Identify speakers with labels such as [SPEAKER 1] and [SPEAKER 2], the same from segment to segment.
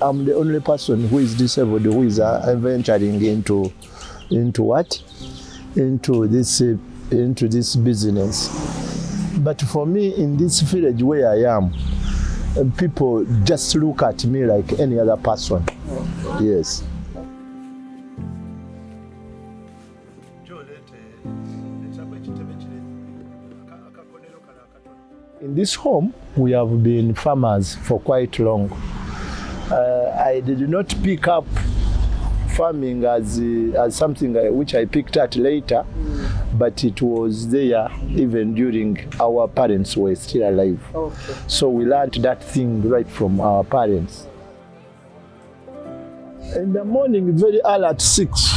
[SPEAKER 1] I'm the only person who is disabled who is venturing into what? Into this business. But for me, in this village where I am, people just look at me like any other person. Yes. In this home, we have been farmers for quite long. I did not pick up farming as something which I picked at later, but it was there even during our parents were still alive. Okay. So we learned that thing right from our parents. In the morning, very early at 6,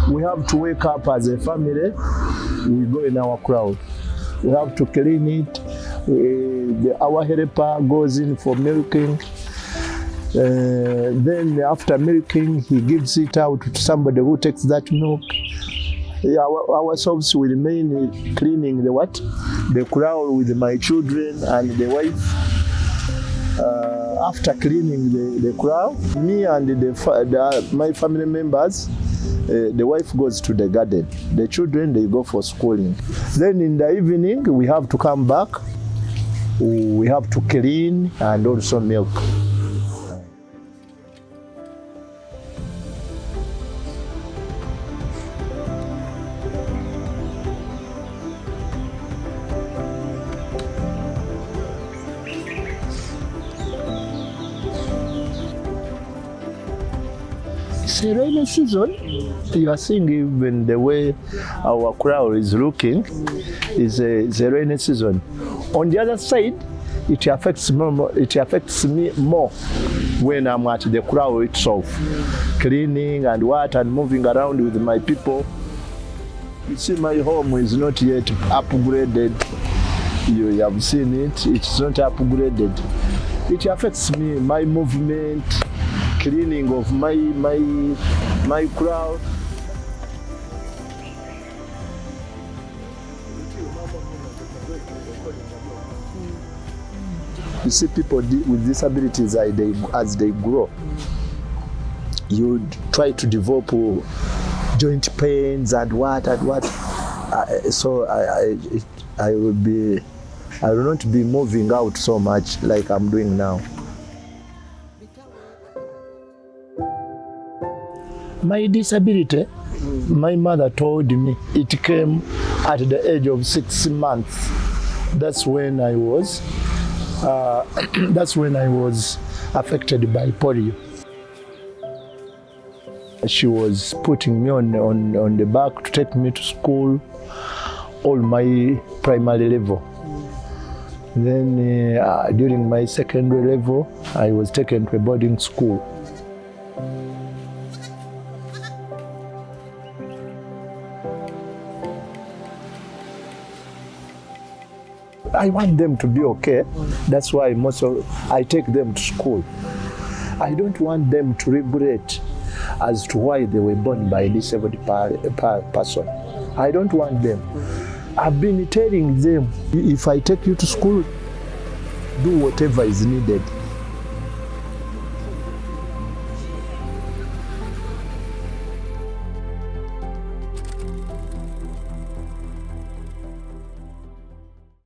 [SPEAKER 1] we have to wake up as a family. We go in our kraal. We have to clean it. Our helper goes in for milking. Then after milking, he gives it out to somebody who takes that milk. Ourselves will remain cleaning the kraal with my children and the wife. After cleaning the kraal, me and my family members, the wife goes to the garden. The children, they go for schooling. Then in the evening, we have to come back. We have to clean and also milk. It's a rainy season. You are seeing even the way our kraal is looking is a rainy season. On the other side, it affects me more when I'm at the kraal itself, cleaning and moving around with my people. You see, my home is not yet upgraded. You have seen it. It's not upgraded. It affects me, my movement, cleaning of my kraal. You see, people with disabilities as they grow, you try to develop joint pains and what. So I will not be moving out so much like I'm doing now. My disability, my mother told me it came at the age of 6 months. That's when I was affected by polio. She was putting me on the back to take me to school, all my primary level. Then during my secondary level, I was taken to a boarding school. I want them to be okay. That's why I take them to school. I don't want them to regret as to why they were born by a disabled person. I don't want them. I've been telling them, if I take you to school, do whatever is needed.